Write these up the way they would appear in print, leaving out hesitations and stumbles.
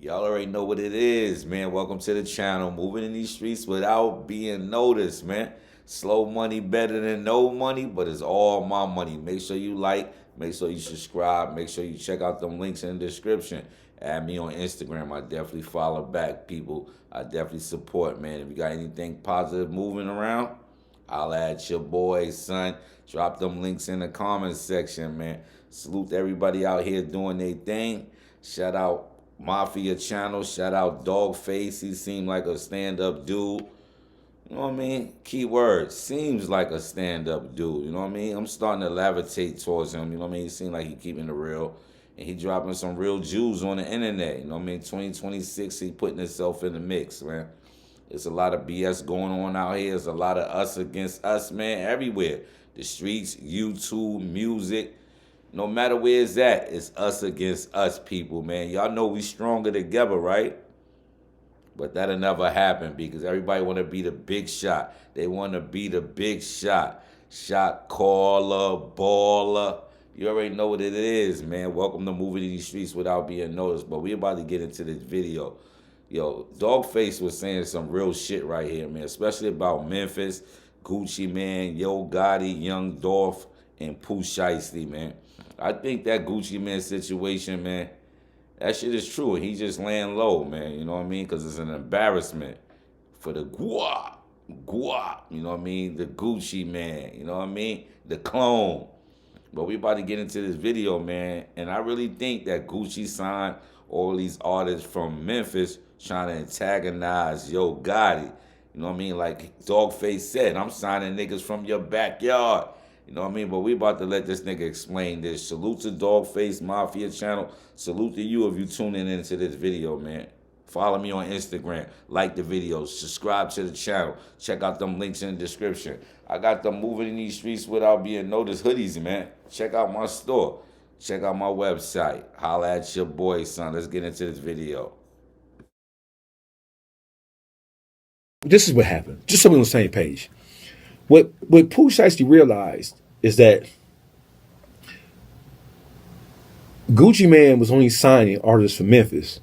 Y'all already know what it is, man. Welcome to the channel. Moving in these streets without being noticed, man. Slow money better than no money, but it's all my money. Make sure you like, make sure you subscribe, make sure you check out them links in the description. Add me on Instagram. I definitely follow back, people. I definitely support, man. If you got anything positive moving around, I'll add your boy, son. Drop them links in the comments section, man. Salute to everybody out here doing their thing. Shout out Mafia channel. Shout out Dogface. He seemed like a stand-up dude. You know what I mean? Key word. Seems like a stand-up dude. You know what I mean? I'm starting to levitate towards him. You know what I mean? He seems like he keeping it real. And he dropping some real Jews on the internet. You know what I mean? 2026, he putting himself in the mix, man. There's a lot of BS going on out here. There's a lot of us against us, man, everywhere. The streets, YouTube, music. No matter where it's at, it's us against us, people, man. Y'all know we stronger together, right? But that'll never happen because everybody want to be the big shot. They want to be the big shot. Shot caller, baller. You already know what it is, man. Welcome to Moving in these streets without being noticed. But we about to get into this video. Yo, Dogface was saying some real shit right here, man. Especially about Memphis, Guccimane, Yo Gotti, Young Dolph, and Pooh Shiesty, man. I think that Guccimane situation, man, that shit is true. And he just laying low, man. You know what I mean? Because it's an embarrassment for the guap, guap. You know what I mean? The Gucci man. You know what I mean? The clone. But we about to get into this video, man. And I really think that Gucci signed all these artists from Memphis trying to antagonize Yo Gotti. You know what I mean? Like Dogface said, I'm signing niggas from your backyard. You know what I mean? But we about to let this nigga explain this. Salute to Dogface Mafia channel. Salute to you if you tuning into this video, man. Follow me on Instagram. Like the videos. Subscribe to the channel. Check out them links in the description. I got them moving in these streets without being noticed hoodies, man. Check out my store. Check out my website. Holla at your boy, son. Let's get into this video. This is what happened. Just so we're on the same page. What Pooh Shiesty realized is that Guccimane was only signing artists from Memphis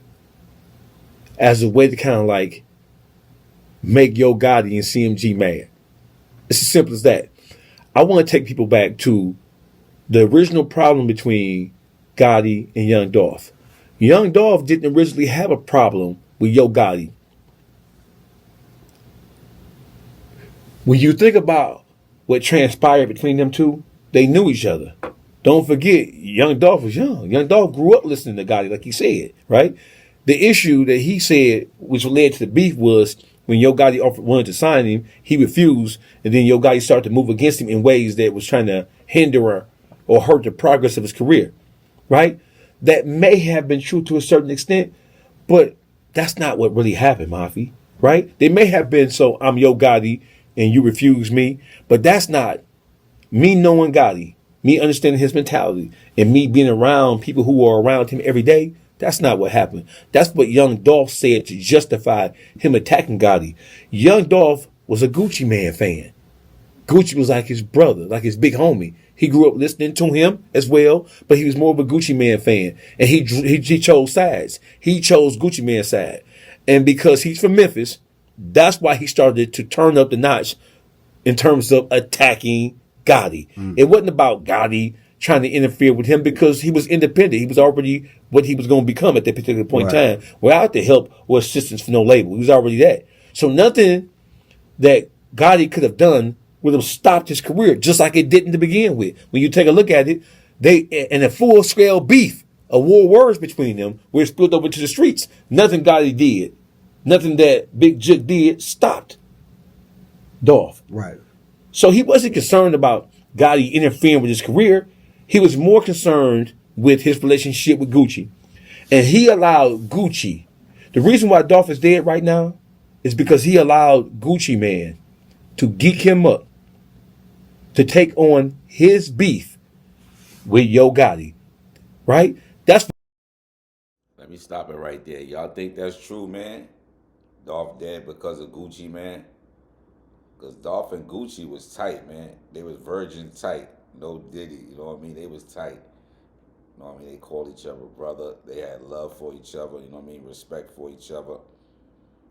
as a way to kind of like make Yo Gotti and CMG mad. It's as simple as that. I want to take people back to the original problem between Gotti and Young Dolph. Young Dolph didn't originally have a problem with Yo Gotti. When you think about what transpired between them two, they knew each other. Don't forget, Young Dolph was young. Young Dolph grew up listening to Gotti, like he said, right? The issue that he said, which led to the beef, was when Yo Gotti wanted to sign him, he refused, and then Yo Gotti started to move against him in ways that was trying to hinder or hurt the progress of his career, right? That may have been true to a certain extent, but that's not what really happened, Mafi, right? They may have been, so I'm Yo Gotti and you refuse me, but that's not me knowing Gotti, me understanding his mentality, and me being around people who are around him every day. That's not what happened. That's what Young Dolph said to justify him attacking Gotti. Young Dolph was a Guccimane fan. Gucci was like his brother, like his big homie. He grew up listening to him as well, but he was more of a Guccimane fan. And he chose sides. He chose Guccimane's side. And because he's from Memphis, that's why he started to turn up the notch in terms of attacking Gotti. It wasn't about Gotti trying to interfere with him because he was independent. He was already what he was going to become at that particular point in time without the help or assistance from no label. He was already that. So nothing that Gotti could have done would have stopped his career, just like it didn't to begin with. When you take a look at it, they in a full-scale beef, a war of words between them, where it spilled over to the streets. Nothing Gotti did, nothing that Big Jig did stopped Dolph. Right. So he wasn't concerned about Gotti interfering with his career. He was more concerned with his relationship with Gucci. And he allowed Gucci. The reason why Dolph is dead right now is because he allowed Guccimane to geek him up to take on his beef with Yo Gotti. Right? That's. Let me stop it right there. Y'all think that's true, man? Dolph dead because of Gucci, man? Because Dolph and Gucci was tight, man. They was virgin tight. No Diddy, you know what I mean? They was tight. You know what I mean? They called each other brother. They had love for each other. You know what I mean? Respect for each other.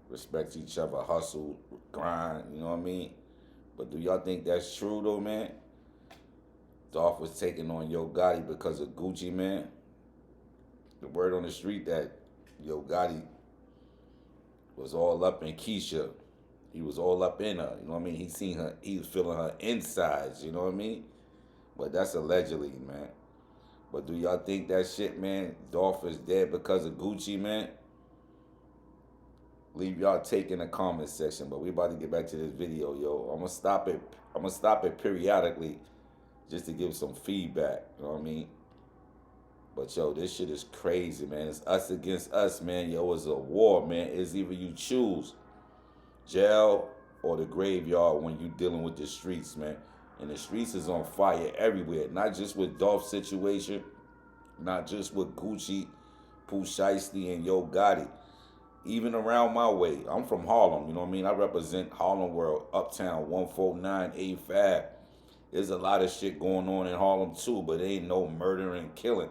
Respect each other. Hustle, grind. You know what I mean? But do y'all think that's true though, man? Dolph was taking on Yo Gotti because of Gucci, man. The word on the street that Yo Gotti was all up in Keisha. He was all up in her. You know what I mean? He seen her. He was feeling her insides. You know what I mean? But that's allegedly, man. But do y'all think that shit, man? Dolph is dead because of Gucci, man? Leave y'all take in the comment section. But we about to get back to this video, yo. I'm gonna stop it periodically, just to give some feedback. You know what I mean? But yo, this shit is crazy, man. It's us against us, man. Yo, it's a war, man. It's either you choose jail or the graveyard when you dealing with the streets, man. And the streets is on fire everywhere. Not just with Dolph's situation, not just with Gucci, Pooh Shiesty, and Yo Gotti. Even around my way. I'm from Harlem, you know what I mean? I represent Harlem World, Uptown, 14985. There's a lot of shit going on in Harlem too, but ain't no murder and killing.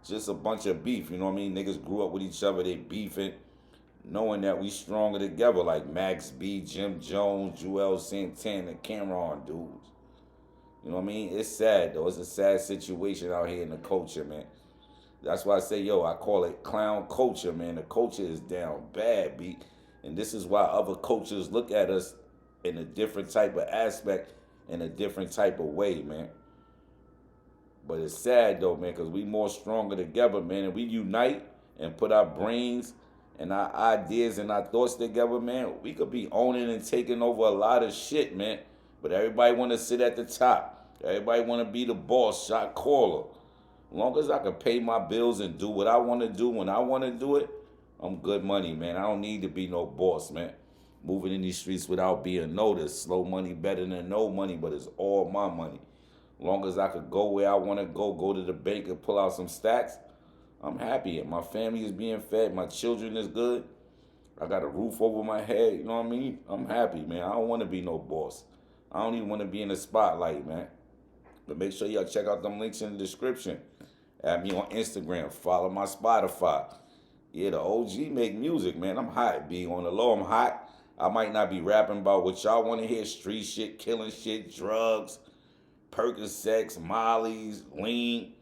Just a bunch of beef, you know what I mean? Niggas grew up with each other, they beefing, knowing that we stronger together, like Max B, Jim Jones, Joel Santana, Cameron dudes. You know what I mean? It's sad though. It's a sad situation out here in the culture, man. That's why I say, yo, I call it clown culture, man. The culture is down bad, B. And this is why other cultures look at us in a different type of aspect, in a different type of way, man. But it's sad, though, man, because we more stronger together, man. And we unite and put our brains and our ideas and our thoughts together, man. We could be owning and taking over a lot of shit, man. But everybody want to sit at the top. Everybody want to be the boss, shot caller. As long as I can pay my bills and do what I want to do when I want to do it, I'm good money, man. I don't need to be no boss, man. Moving in these streets without being noticed. Slow money better than no money, but it's all my money. As long as I could go where I want to go to the bank and pull out some stacks, I'm happy. And my family is being fed. My children is good. I got a roof over my head. You know what I mean? I'm happy, man. I don't want to be no boss. I don't even want to be in the spotlight, man. But make sure y'all check out them links in the description. Add me on Instagram. Follow my Spotify. Yeah, the OG make music, man. I'm hot, B. On the low, I'm hot. I might not be rapping about what y'all want to hear. Street shit, killing shit, drugs, Percocets, Molly's, lean.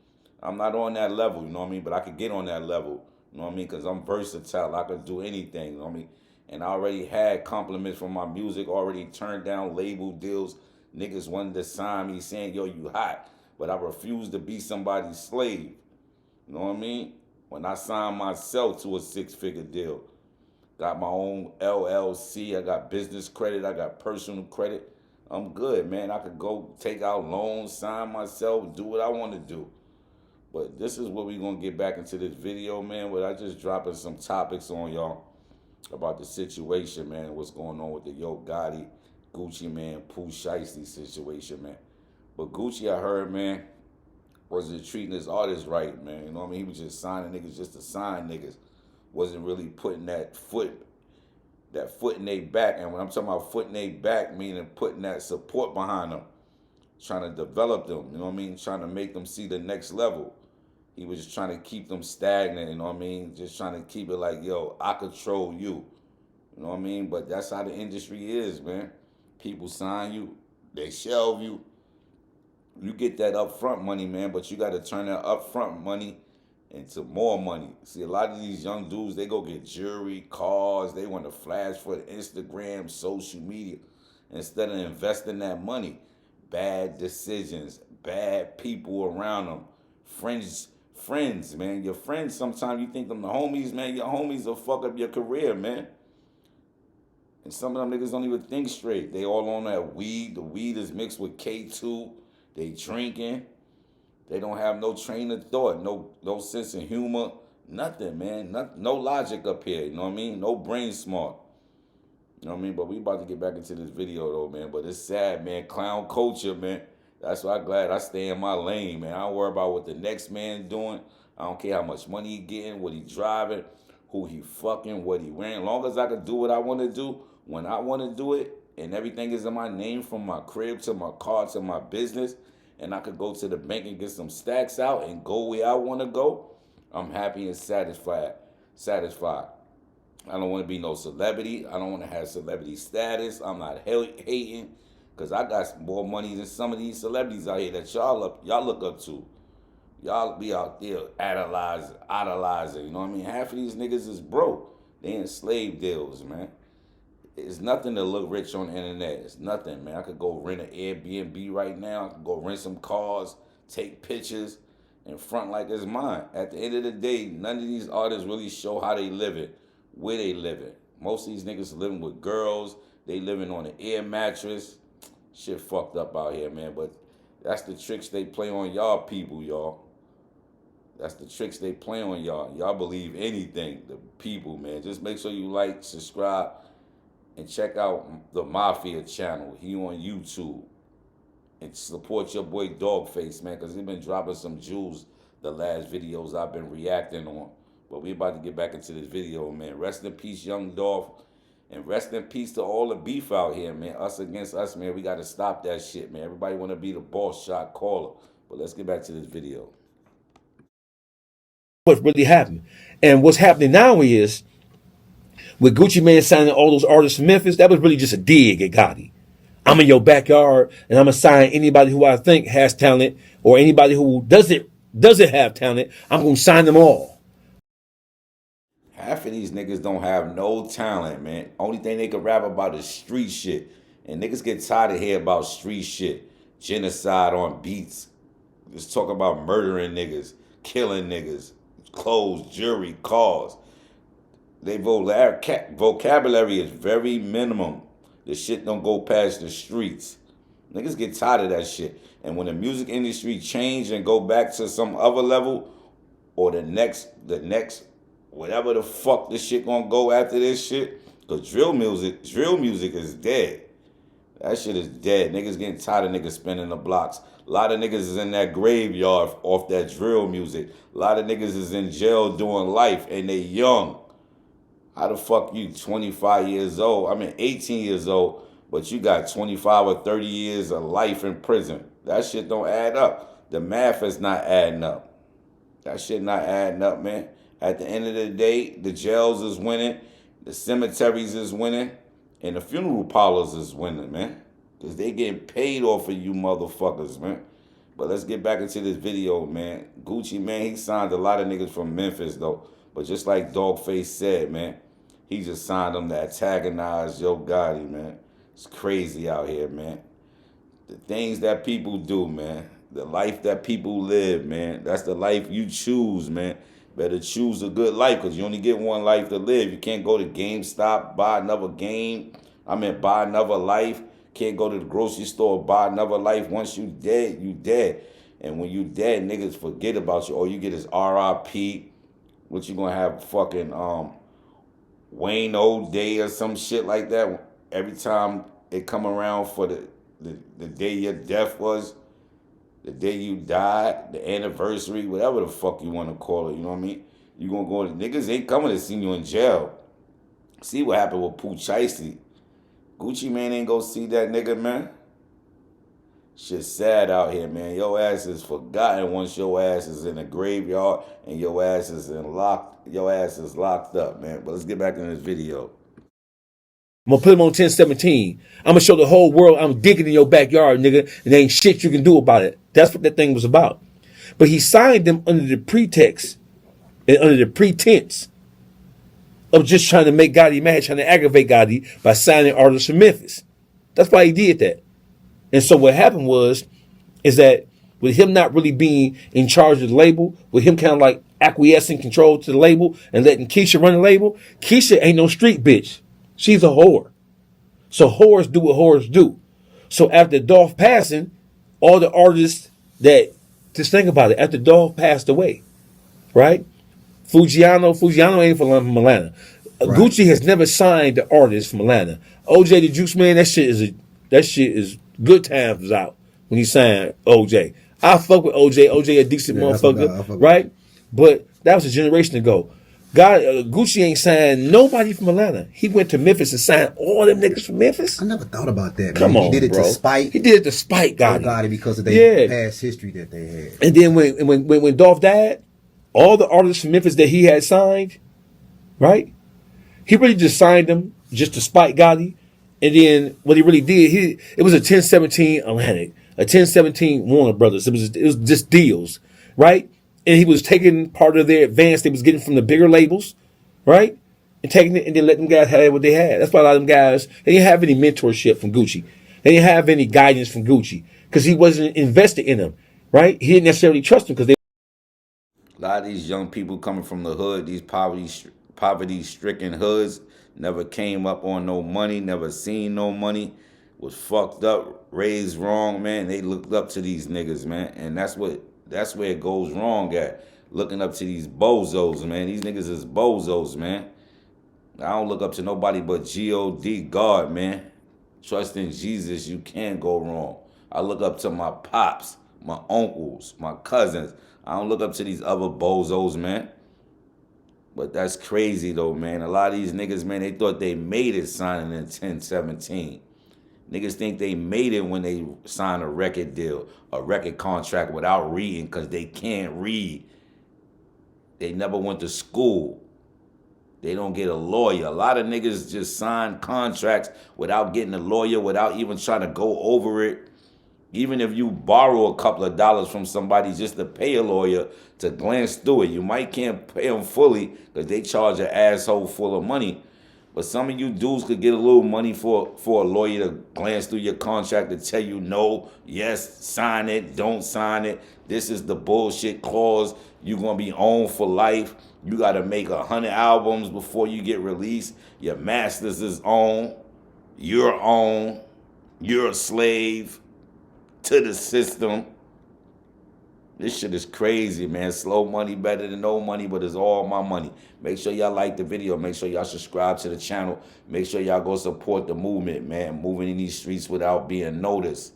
I'm not on that level, you know what I mean? But I could get on that level, you know what I mean? Because I'm versatile. I could do anything, you know what I mean? And I already had compliments from my music, already turned down label deals. Niggas wanted to sign me saying, yo, you hot. But I refused to be somebody's slave. You know what I mean? When I signed myself to a 6-figure deal. Got my own LLC. I got business credit. I got personal credit. I'm good, man. I could go take out loans, sign myself, do what I want to do. But this is what we're going to get back into this video, man. Where I just dropping some topics on y'all about the situation, man. What's going on with the Yo Gotti, Guccimane, Pooh Shiesty situation, man. But Gucci, I heard, man, wasn't treating his artists right, man. You know what I mean? He was just signing niggas just to sign niggas. Wasn't really putting that foot in their back. And when I'm talking about foot in their back, meaning putting that support behind them. Trying to develop them, you know what I mean? Trying to make them see the next level. He was just trying to keep them stagnant, you know what I mean? Just trying to keep it like, yo, I control you. You know what I mean? But that's how the industry is, man. People sign you, they shelve you. You get that upfront money, man, but you got to turn that upfront money into more money. See, a lot of these young dudes, they go get jewelry, cars. They want to flash for the Instagram, social media. Instead of investing that money, bad decisions, bad people around them, friends, man. Your friends, sometimes you think them the homies, man. Your homies will fuck up your career, man. And some of them niggas don't even think straight. They all on that weed. The weed is mixed with K2. They drinking. They don't have no train of thought, no sense of humor, nothing, man. No logic up here, you know what I mean? No brain smart. You know what I mean? But we about to get back into this video, though, man. But it's sad, man. Clown culture, man. That's why I'm glad I stay in my lane, man. I don't worry about what the next man doing. I don't care how much money he getting, what he driving, who he fucking, what he wearing. As long as I can do what I want to do, when I want to do it, and everything is in my name from my crib to my car to my business, and I could go to the bank and get some stacks out and go where I want to go, I'm happy and satisfied. I don't want to be no celebrity. I don't want to have celebrity status. I'm not hating because I got more money than some of these celebrities out here that y'all look up to. Y'all be out there idolizing. You know what I mean? Half of these niggas is broke. They in slave deals, man. It's nothing to look rich on the internet. It's nothing, man. I could go rent an Airbnb right now. I could go rent some cars, take pictures, and front like it's mine. At the end of the day, none of these artists really show how they living, where they living. Most of these niggas living with girls. They living on an air mattress. Shit fucked up out here, man. But that's the tricks they play on y'all people, y'all. That's the tricks they play on y'all. Y'all believe anything, the people, man. Just make sure you like, subscribe, and check out the Mafia channel. He on YouTube. And support your boy Dogface, man, because he's been dropping some jewels the last videos I've been reacting on. But we about to get back into this video, man. Rest in peace, Young Dolph. And rest in peace to all the beef out here, man. Us against us, man. We got to stop that shit, man. Everybody want to be the boss shot caller. But let's get back to this video. What's really happened. And what's happening now is, with Guccimane signing all those artists from Memphis, that was really just a dig at Gotti. I'm in your backyard, and I'm going to sign anybody who I think has talent, or anybody who doesn't have talent. I'm going to sign them all. Half of these niggas don't have no talent, man. Only thing they can rap about is street shit. And niggas get tired of hearing about street shit. Genocide on beats. Just talk about murdering niggas, killing niggas, clothes, jewelry, cars. Their vocabulary is very minimum. The shit don't go past the streets. Niggas get tired of that shit. And when the music industry change and go back to some other level, or the next, whatever the fuck this shit gonna go after this shit, because drill music is dead. That shit is dead. Niggas getting tired of niggas spinning the blocks. A lot of niggas is in that graveyard off that drill music. A lot of niggas is in jail doing life, and they young. How the fuck you 25 years old? I mean 18 years old, but you got 25 or 30 years of life in prison. That shit don't add up. The math is not adding up. That shit not adding up, man. At the end of the day, the jails is winning, the cemeteries is winning, and the funeral parlors is winning, man. Because they getting paid off of you motherfuckers, man. But let's get back into this video, man. Guccimane, he signed a lot of niggas from Memphis, though. But just like Dogface said, man, he just signed them to antagonize Yo Gotti, man. It's crazy out here, man. The things that people do, man. The life that people live, man. That's the life you choose, man. Better choose a good life, because you only get one life to live. You can't go to GameStop, buy another game. Buy another life. Can't go to the grocery store, buy another life. Once you dead, you dead. And when you dead, niggas forget about you. All you get is RIP. What you gonna have fucking Wayne Old Day or some shit like that? Every time they come around for the day your death was, the day you died, the anniversary, whatever the fuck you want to call it, you know what I mean? You gonna go to niggas ain't coming to see you in jail. See what happened with Pooh Shiesty. Guccimane ain't gonna see that nigga, man. Shit's sad out here, man. Your ass is forgotten once your ass is in a graveyard and your ass is locked up, man. But let's get back in this video. I'm gonna put him on 1017. I'm gonna show the whole world I'm digging in your backyard, nigga, and there ain't shit you can do about it. That's what that thing was about. But he signed them under the pretext and under the pretense of just trying to make Gotti mad, trying to aggravate Gotti by signing artists from Memphis. That's why he did that. And so what happened is that with him not really being in charge of the label, with him kind of like acquiescing control to the label and letting Keisha run the label, Keisha ain't no street bitch. She's a whore. So whores do what whores do. So after Dolph passing, all the artists that, just think about it, after Dolph passed away, right? Fujiano ain't from Atlanta. Right. Gucci has never signed the artist from Atlanta. OJ the Juice Man, that shit is good times was out when he signed OJ. I fuck with OJ. OJ a decent motherfucker, right? But that was a generation ago. Gucci ain't signed nobody from Atlanta. He went to Memphis and signed all them niggas from Memphis. I never thought about that, man. Come on, he did it bro. to spite. He did it to spite Yo Gotti. Gotti because of their past history that they had. And then when Dolph died, all the artists from Memphis that he had signed, right? He really just signed them just to spite Gotti. And then what he really did, it was a 1017 Atlantic, a 1017 Warner Brothers. It was just deals, right? And he was taking part of their advance they was getting from the bigger labels, right? And taking it and then letting them guys have what they had. That's why a lot of them guys, they didn't have any mentorship from Gucci. They didn't have any guidance from Gucci because he wasn't invested in them, right? He didn't necessarily trust them because they. A lot of these young people coming from the hood, these poverty-stricken hoods, never came up on no money, never seen no money, was fucked up, raised wrong, man. They looked up to these niggas, man, and that's where it goes wrong at. Looking up to these bozos, man. These niggas is bozos, man. I don't look up to nobody but G-O-D, God, man. Trust in Jesus, you can't go wrong. I look up to my pops, my uncles, my cousins. I don't look up to these other bozos, man. But that's crazy, though, man. A lot of these niggas, man, they thought they made it signing in 1017. Niggas think they made it when they signed a record deal, a record contract without reading because they can't read. They never went to school. They don't get a lawyer. A lot of niggas just sign contracts without getting a lawyer, without even trying to go over it. Even if you borrow a couple of dollars from somebody just to pay a lawyer to glance through it, you might can't pay them fully because they charge an asshole full of money. But some of you dudes could get a little money for a lawyer to glance through your contract to tell you no, yes, sign it, don't sign it. This is the bullshit clause. You're going to be owned for life. You got to make 100 albums before you get released. Your masters is owned. You're owned. You're a slave to the system. This shit is crazy, man. Slow money better than no money, but it's all my money. Make sure y'all like the video. Make sure y'all subscribe to the channel. Make sure y'all go support the movement, man. Moving in these streets without being noticed.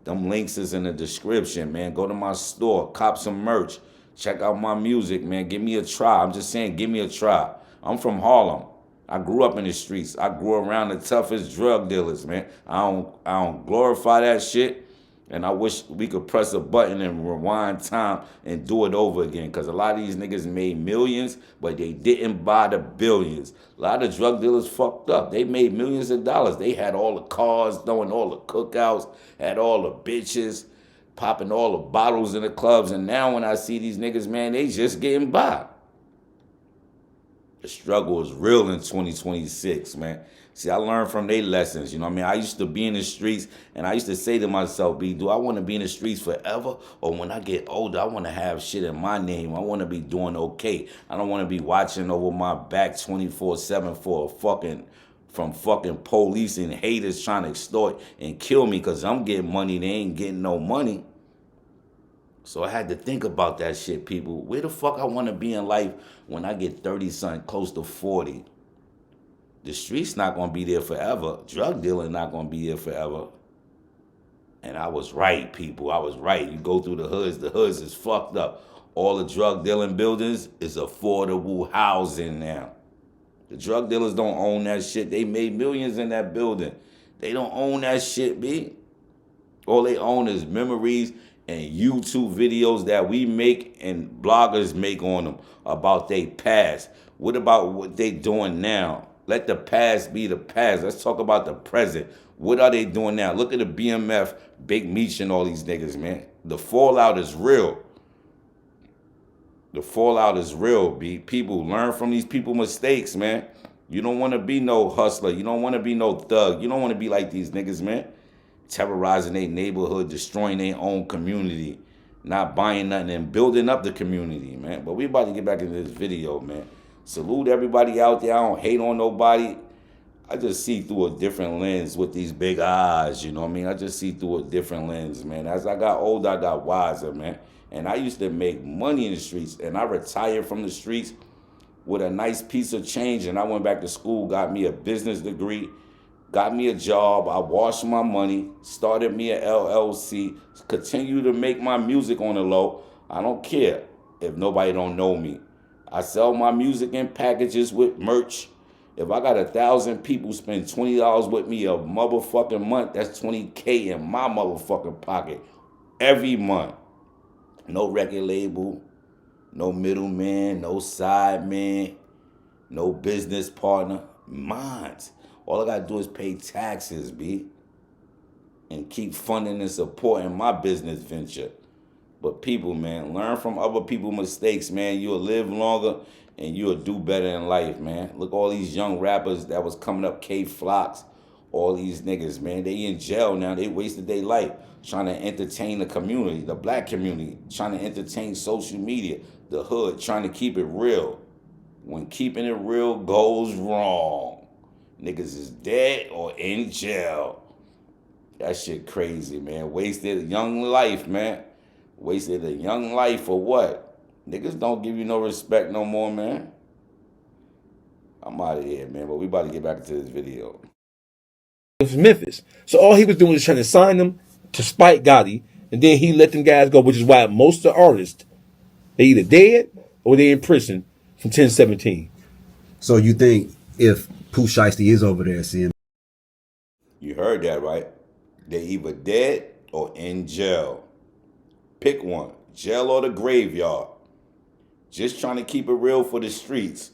Them links is in the description, man. Go to my store. Cop some merch. Check out my music, man. Give me a try. I'm just saying, give me a try. I'm from Harlem. I grew up in the streets. I grew around the toughest drug dealers, man. I don't glorify that shit. And I wish we could press a button and rewind time and do it over again. Because a lot of these niggas made millions, but they didn't buy the billions. A lot of drug dealers fucked up. They made millions of dollars. They had all the cars, throwing all the cookouts, had all the bitches, popping all the bottles in the clubs. And now when I see these niggas, man, they just getting by. The struggle is real in 2026, man. See, I learned from their lessons, you know what I mean? I used to be in the streets, and I used to say to myself, B, do I want to be in the streets forever? Or when I get older, I want to have shit in my name. I want to be doing okay. I don't want to be watching over my back 24/7 from fucking police and haters trying to extort and kill me because I'm getting money. They ain't getting no money. So I had to think about that shit, people. Where the fuck I want to be in life when I get 30-something, close to 40? The street's not going to be there forever. Drug dealing not going to be there forever. And I was right, people. I was right. You go through the hoods is fucked up. All the drug dealing buildings is affordable housing now. The drug dealers don't own that shit. They made millions in that building. They don't own that shit, B. All they own is memories and YouTube videos that we make and bloggers make on them about their past. What about what they doing now? Let the past be the past. Let's talk about the present. What are they doing now? Look at the BMF, Big Meech and all these niggas, man. The fallout is real. The fallout is real, B. People learn from these people's mistakes, man. You don't want to be no hustler. You don't want to be no thug. You don't want to be like these niggas, man. Terrorizing their neighborhood, destroying their own community, not buying nothing and building up the community, man. But we about to get back into this video, man. Salute everybody out there. I don't hate on nobody. I just see through a different lens with these big eyes, you know what I mean? I just see through a different lens, man. As I got older, I got wiser, man. And I used to make money in the streets, and I retired from the streets with a nice piece of change, and I went back to school, got me a business degree, got me a job, I washed my money, started me an LLC, continue to make my music on the low. I don't care if nobody don't know me. I sell my music in packages with merch. If I got 1,000 people spend $20 with me a motherfucking month, that's $20K in my motherfucking pocket every month. No record label, no middleman, no side man, no business partner. Mines. All I gotta do is pay taxes, B, and keep funding and supporting my business venture. But people, man, learn from other people's mistakes, man. You'll live longer and you'll do better in life, man. Look, all these young rappers that was coming up, K Flocks, all these niggas, man, they in jail now. They wasted their life trying to entertain the community, the black community, trying to entertain social media, the hood, trying to keep it real. When keeping it real goes wrong, niggas is dead or in jail. That shit crazy, man. Wasted a young life, man. Wasted a young life for what? Niggas don't give you no respect no more, man. I'm out of here, man. But we about to get back into this video. It was Memphis. So all he was doing was trying to sign them to spite Gotti, and then he let them guys go, which is why most of the artists, they either dead or they in prison from 1017. So you think if Pooh Shiesty is over there seeing? You heard that, right? They either dead or in jail. Pick one, jail or the graveyard. Just trying to keep it real for the streets.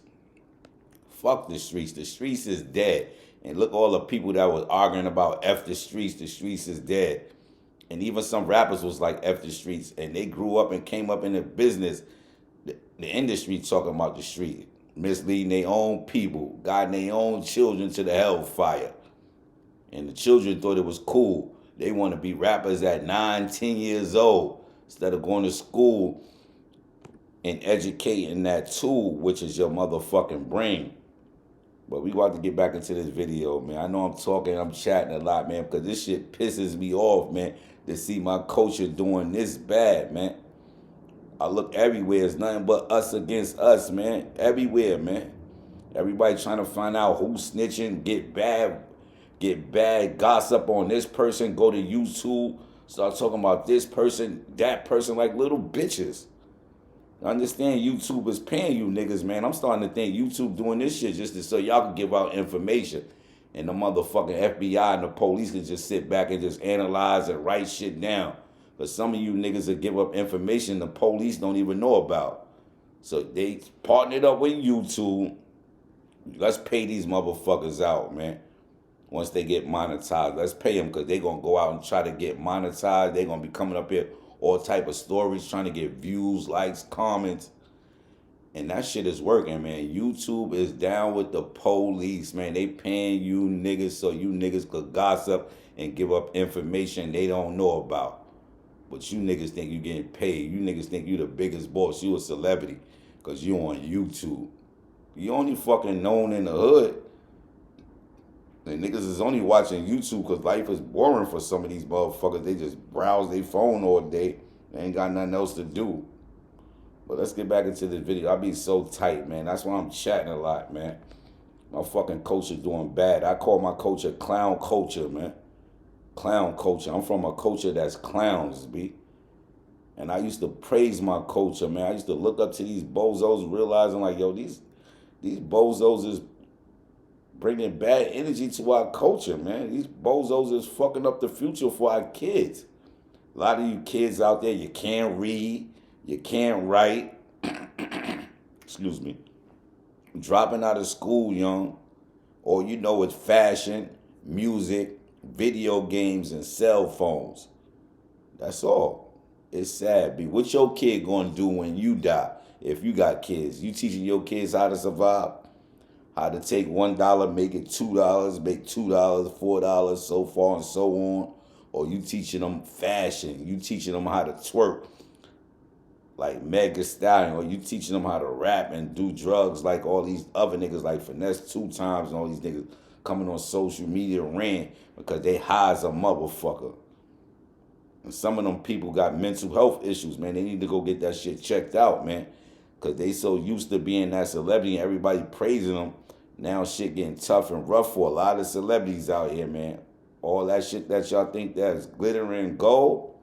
Fuck the streets. The streets is dead. And look, all the people that was arguing about F the streets is dead. And even some rappers was like F the streets. And they grew up and came up in the business, the industry talking about the street. Misleading their own people, guiding their own children to the hellfire. And the children thought it was cool. They want to be rappers at 9, 10 years old. Instead of going to school and educating that tool, which is your motherfucking brain. But we about to get back into this video, man. I know I'm talking, I'm chatting a lot, man, because this shit pisses me off, man, to see my culture doing this bad, man. I look everywhere. It's nothing but us against us, man. Everywhere, man. Everybody trying to find out who's snitching, get bad gossip on this person, go to YouTube, start talking about this person, that person, like little bitches. I understand YouTube is paying you niggas, man. I'm starting to think YouTube doing this shit just so y'all can give out information. And the motherfucking FBI and the police can just sit back and just analyze and write shit down. But some of you niggas that give up information the police don't even know about. So they partnered up with YouTube. Let's pay these motherfuckers out, man. Once they get monetized, let's pay them, because they're going to go out and try to get monetized. They're going to be coming up here, all type of stories, trying to get views, likes, comments. And that shit is working, man. YouTube is down with the police, man. They paying you niggas so you niggas could gossip and give up information they don't know about. But you niggas think you getting paid. You niggas think you the biggest boss. You a celebrity because you on YouTube. You only fucking known in the hood. And niggas is only watching YouTube because life is boring for some of these motherfuckers. They just browse their phone all day. They ain't got nothing else to do. But let's get back into this video. I be so tight, man. That's why I'm chatting a lot, man. My fucking culture doing bad. I call my culture clown culture, man. Clown culture. I'm from a culture that's clowns, B. And I used to praise my culture, man. I used to look up to these bozos, realizing like, yo, these bozos is bringing bad energy to our culture, man. These bozos is fucking up the future for our kids. A lot of you kids out there, you can't read, you can't write. Excuse me. Dropping out of school young. All you know is fashion, music, video games, and cell phones. That's all. It's sad, B. What your kid gonna do when you die? If you got kids, you teaching your kids how to survive? How to take $1, make it $2, make $2, $4, so far and so on. Or you teaching them fashion. You teaching them how to twerk like Meg Thee Stallion. Or you teaching them how to rap and do drugs like all these other niggas like Finesse 2 Times and all these niggas coming on social media ran because they high as a motherfucker. And some of them people got mental health issues, man. They need to go get that shit checked out, man. Because they so used to being that celebrity and everybody praising them. Now shit getting tough and rough for a lot of celebrities out here, man. All that shit that y'all think that is glittering gold,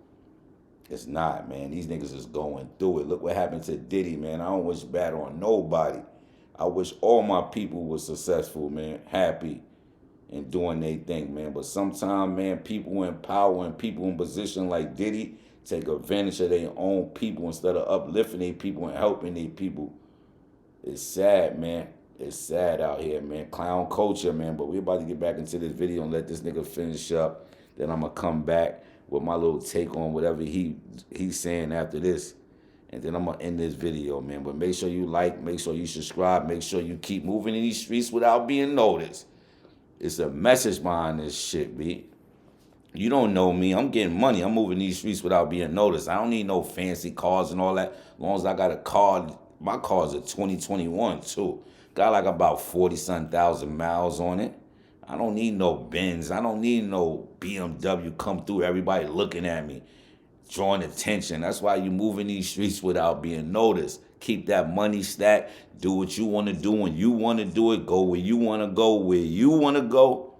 It's not, man. These niggas is going through it. Look what happened to Diddy, man. I don't wish bad on nobody. I wish all my people were successful, man, happy and doing their thing, man. But sometimes, man, people in power and people in position like Diddy take advantage of their own people instead of uplifting their people and helping their people. It's sad, man. It's sad out here, man. Clown culture, man. But we about to get back into this video and let this nigga finish up. Then I'm going to come back with my little take on whatever he's saying after this. And then I'm going to end this video, man. But make sure you like, make sure you subscribe, make sure you keep moving in these streets without being noticed. It's a message behind this shit, B. You don't know me. I'm getting money. I'm moving these streets without being noticed. I don't need no fancy cars and all that. As long as I got a car, my car's a 2021 too. Got like about 40-something thousand miles on it. I don't need no Benz. I don't need no BMW come through, everybody looking at me, drawing attention. That's why you move in these streets without being noticed. Keep that money stacked. Do what you want to do when you want to do it. Go where you want to go, where you want to go.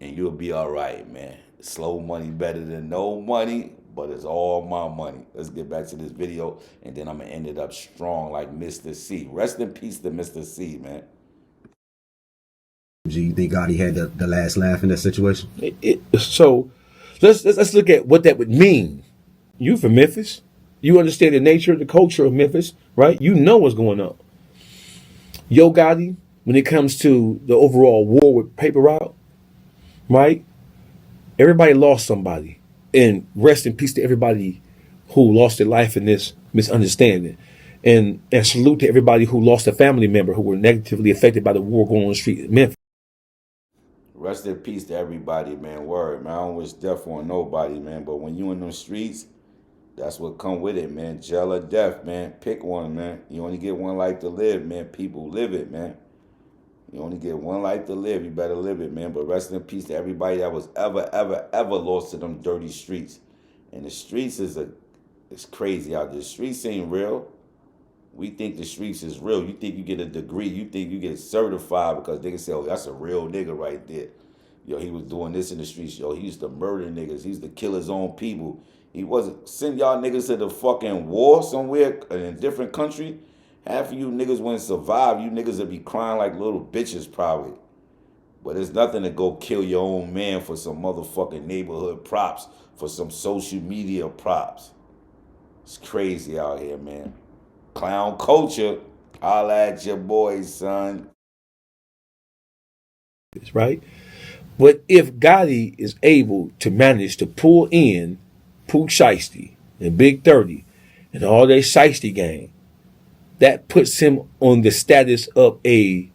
And you'll be all right, man. Slow money better than no money, but it's all my money. Let's get back to this video, and then I'm going to end it up strong like Mr. C. Rest in peace to Mr. C, man. Do you think Gotti had the last laugh in that situation? So let's look at what that would mean. You from Memphis. You understand the nature, the culture of Memphis, right? You know what's going on. Yo Gotti, when it comes to the overall war with Paper Route, right? Everybody lost somebody. And rest in peace to everybody who lost their life in this misunderstanding. And salute to everybody who lost a family member who were negatively affected by the war going on the street in Memphis. Rest in peace to everybody, man. Word, man. I don't wish death on nobody, man. But when you in them streets, that's what come with it, man. Jail or death, man. Pick one, man. You only get one life to live, man. People live it, man. You only get one life to live. You better live it, man. But rest in peace to everybody that was ever lost to them dirty streets. And the streets it's crazy out there. The streets ain't real. We think the streets is real. You think you get a degree. You think you get certified because they can say, oh, that's a real nigga right there. Yo, he was doing this in the streets. Yo, he used to murder niggas. He used to kill his own people. He wasn't send y'all niggas to the fucking war somewhere in a different country. Half of you niggas wouldn't survive. You niggas would be crying like little bitches probably. But it's nothing to go kill your own man for some motherfucking neighborhood props, for some social media props. It's crazy out here, man. Clown culture. Holla at your boys, son. Right? But if Gotti is able to manage to pull in Pooh Shiesty and Big 30 and all that Shiesty gang, that puts him on the status of a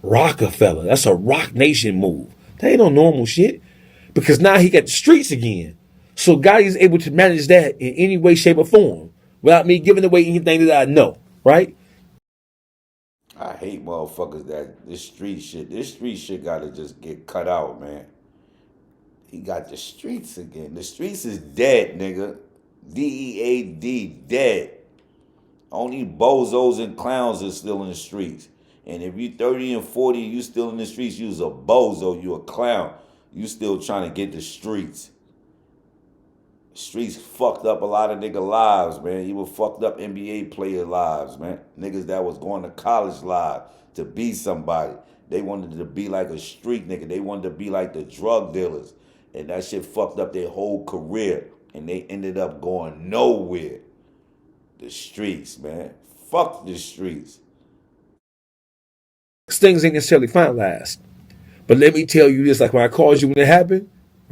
Rockefeller. That's a Rock Nation move. That ain't no normal shit. Because now he got the streets again. So Gotti is able to manage that in any way, shape, or form without me giving away anything that I know, right? I hate motherfuckers that this street shit gotta just get cut out, man. He got the streets again. The streets is dead, nigga. D-E-A-D, dead. Only bozos and clowns are still in the streets. And if you 30 and 40 and you still in the streets, you's a bozo, you a clown. You still trying to get the streets. Streets fucked up a lot of nigga lives, man. Even fucked up NBA player lives, man. Niggas that was going to college live to be somebody. They wanted to be like a street nigga. They wanted to be like the drug dealers. And that shit fucked up their whole career. And they ended up going nowhere. The streets, man. Fuck the streets. Things ain't necessarily finalized. But let me tell you this, like when I called you when it happened,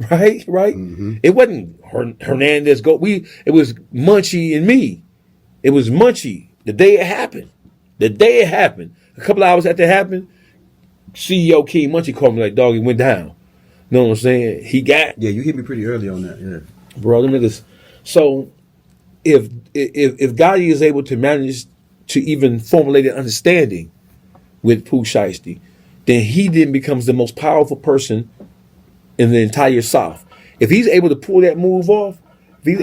right? Mm-hmm. It wasn't Hernandez it was Munchie and me. It was Munchie the day it happened. A couple hours after it happened, CEO King Munchie called me like, dog, he went down. You know what I'm saying? Yeah, you hit me pretty early on that, yeah. Bro, them niggas. So if Gotti is able to manage to even formulate an understanding with Pooh Shiesty, then he then becomes the most powerful person in the entire South. If he's able to pull that move off, he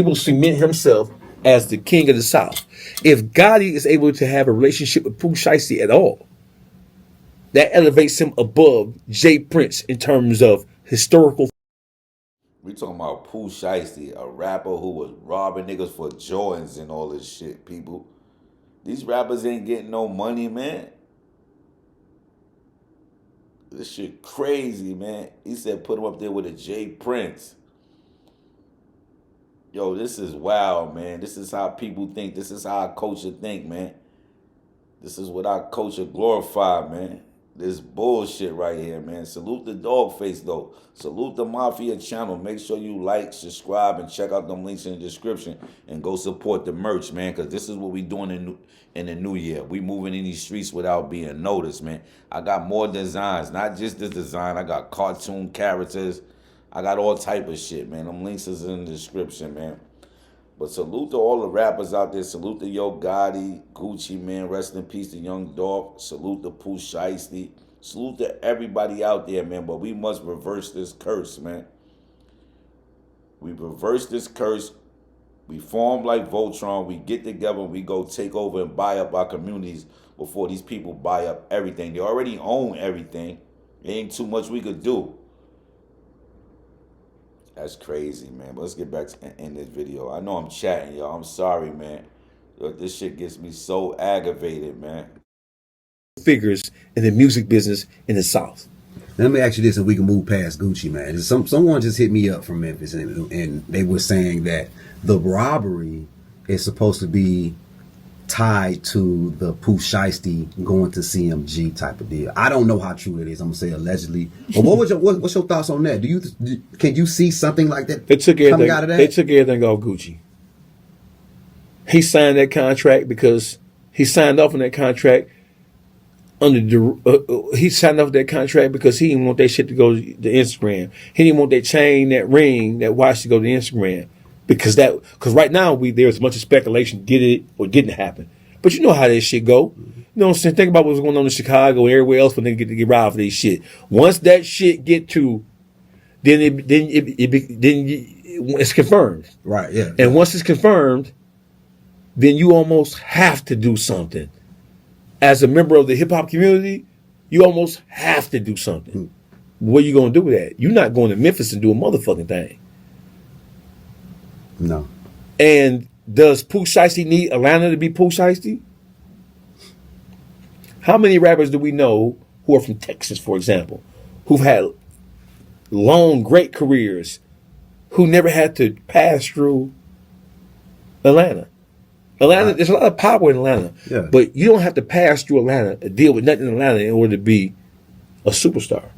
will cement himself as the king of the South. If Gotti is able to have a relationship with Pooh Shiesty at all, that elevates him above Jay Prince in terms of historical. We talking about Pooh Shiesty, a rapper who was robbing niggas for Jordans and all this shit, people. These rappers ain't getting no money, man. This shit crazy, man. He said put him up there with a J Prince. Yo, this is wild, man. This is how people think. This is how our culture think, man. This is what our culture glorify, man. This bullshit right here, man. Salute the dog face, though. Salute the Mafia channel. Make sure you like, subscribe, and check out them links in the description. And go support the merch, man, because this is what we doing in the new year. We moving in these streets without being noticed, man. I got more designs. Not just this design. I got cartoon characters. I got all type of shit, man. Them links is in the description, man. But salute to all the rappers out there. Salute to Yo Gotti, Guccimane, rest in peace to Young Dolph. Salute to Pooh Shiesty. Salute to everybody out there, man. But we must reverse this curse, man. We reverse this curse. We form like Voltron. We get together and we go take over and buy up our communities before these people buy up everything. They already own everything. There ain't too much we could do. That's crazy, man. But let's get back to end this video. I know I'm chatting, y'all. I'm sorry, man. This shit gets me so aggravated, man. Figures in the music business in the South. Let me ask you this, and we can move past Gucci, man. Someone just hit me up from Memphis, and they were saying that the robbery is supposed to be tied to the Pooh Shiesty going to CMG type of deal. I don't know how true it is. I'm gonna say allegedly. But what's your thoughts on that? Can you see something like that coming out of that? They took everything off Gucci. He signed that contract because he signed off on that contract he signed off that contract because he didn't want that shit to go to Instagram. He didn't want that chain, that ring, that watch to go to Instagram. Because right now there's a bunch of speculation, did it or didn't happen. But you know how this shit go. You know what I'm saying? Think about what's going on in Chicago and everywhere else when they get robbed for this shit. Once that shit get to, then it's confirmed. Right, yeah. And once it's confirmed, then you almost have to do something. As a member of the hip hop community, you almost have to do something. What are you gonna do with that? You're not going to Memphis and do a motherfucking thing. No. And does Pooh Shiesty need Atlanta to be Pooh Shiesty? How many rappers do we know who are from Texas, for example, who've had long, great careers, who never had to pass through Atlanta? There's a lot of power in Atlanta, yeah. But you don't have to pass through Atlanta and deal with nothing in Atlanta in order to be a superstar.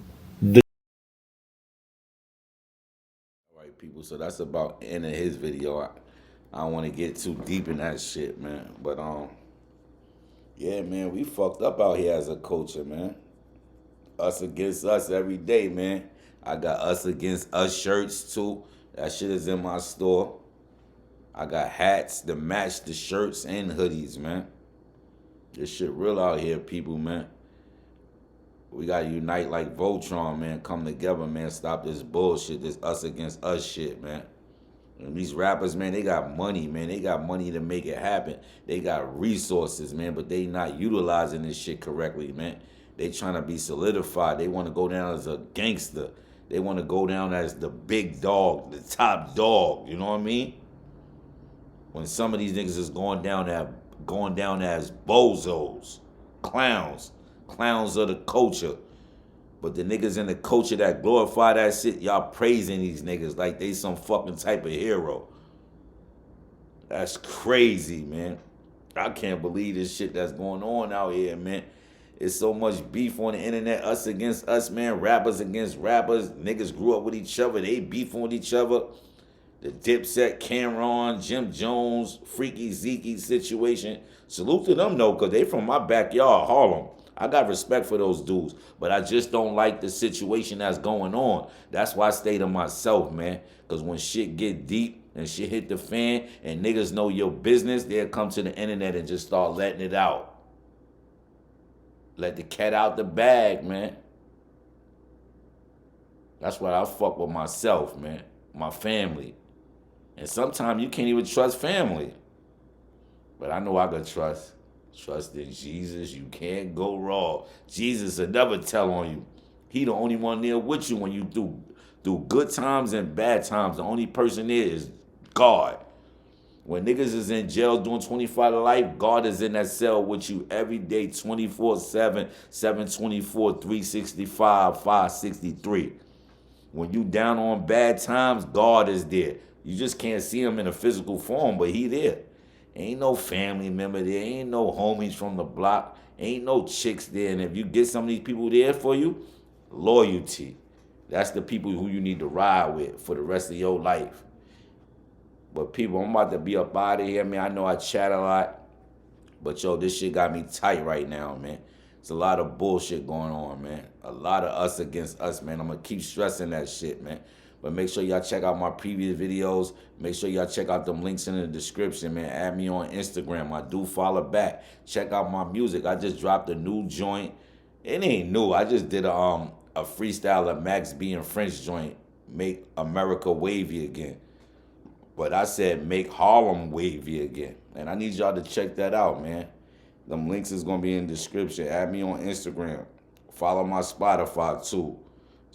All right, people. So that's about the end of his video. I don't want to get too deep in that shit, man. But yeah, man, we fucked up out here as a culture, man. Us against us every day, man. I got us against us shirts too. That shit is in my store. I got hats that match the shirts and hoodies, man. This shit real out here, people, man. We gotta unite like Voltron, man. Come together, man. Stop this bullshit, this us against us shit, man. And these rappers, man, they got money, man. They got money to make it happen. They got resources, man, but they not utilizing this shit correctly, man. They trying to be solidified. They want to go down as a gangster. They want to go down as the big dog, the top dog. You know what I mean? When some of these niggas is going down as bozos, clowns of the culture. But the niggas in the culture that glorify that shit, y'all praising these niggas like they some fucking type of hero. That's crazy, man. I can't believe this shit that's going on out here, man. It's so much beef on the internet, us against us, man. Rappers against rappers. Niggas grew up with each other. They beefing with each other. The Dipset, Cameron, Jim Jones, Freaky Zeke situation. Salute to them, though, because they from my backyard, Harlem. I got respect for those dudes, but I just don't like the situation that's going on. That's why I stay to myself, man, because when shit get deep and shit hit the fan and niggas know your business, they'll come to the internet and just start letting it out. Let the cat out the bag, man. That's why I fuck with myself, man, my family. And sometimes you can't even trust family. But I know I can trust. Trust in Jesus. You can't go wrong. Jesus will never tell on you. He the only one there with you when you do Through good times and bad times, the only person there is God. When niggas is in jail doing 25 to life, God is in that cell with you every day, 24/7, 724, 365, 563. When you down on bad times, God is there. You just can't see him in a physical form, but he there. Ain't no family member there. Ain't no homies from the block. Ain't no chicks there. And if you get some of these people there for you, loyalty. That's the people who you need to ride with for the rest of your life. But people, I'm about to be up out of here, man. I know I chat a lot. But yo, this shit got me tight right now, man. It's a lot of bullshit going on, man. A lot of us against us, man. I'm going to keep stressing that shit, man. But make sure y'all check out my previous videos. Make sure y'all check out them links in the description, man. Add me on Instagram. I do follow back. Check out my music. I just dropped a new joint. It ain't new. I just did a freestyle of Max B and French joint. Make America wavy again. But I said make Harlem wavy again. And I need y'all to check that out, man. Them links is going to be in the description. Add me on Instagram. Follow my Spotify, too.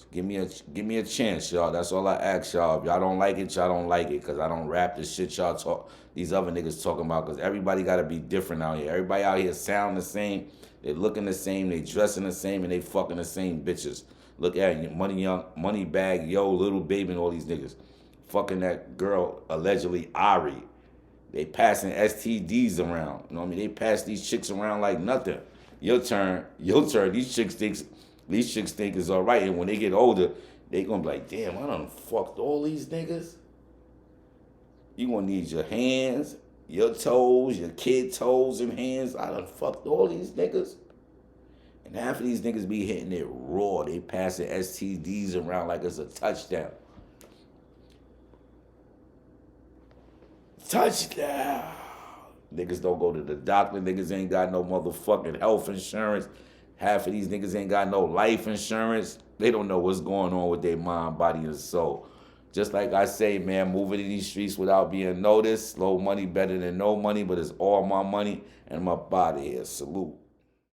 Give me a chance, y'all. That's all I ask y'all. If y'all don't like it, y'all don't like it. Because I don't rap the shit y'all talk. These other niggas talking about. Because everybody got to be different out here. Everybody out here sound the same. They looking the same. They dressing the same. And they fucking the same bitches. Look at it. Money Bag, Yo, Little Baby, and all these niggas. Fucking that girl, allegedly Ari. They passing STDs around. You know what I mean? They pass these chicks around like nothing. Your turn. These chicks think it's all right. And when they get older, they gonna be like, damn, I done fucked all these niggas. You gonna need your hands, your toes, your kid toes and hands. I done fucked all these niggas. And half of these niggas be hitting it raw. They passing STDs around like it's a touchdown. Touchdown. Niggas don't go to the doctor. Niggas ain't got no motherfucking health insurance. Half of these niggas ain't got no life insurance. They don't know what's going on with their mind, body, and soul. Just like I say, man, moving in these streets without being noticed. Slow money better than no money, but it's all my money, and I'm up out of here. Salute.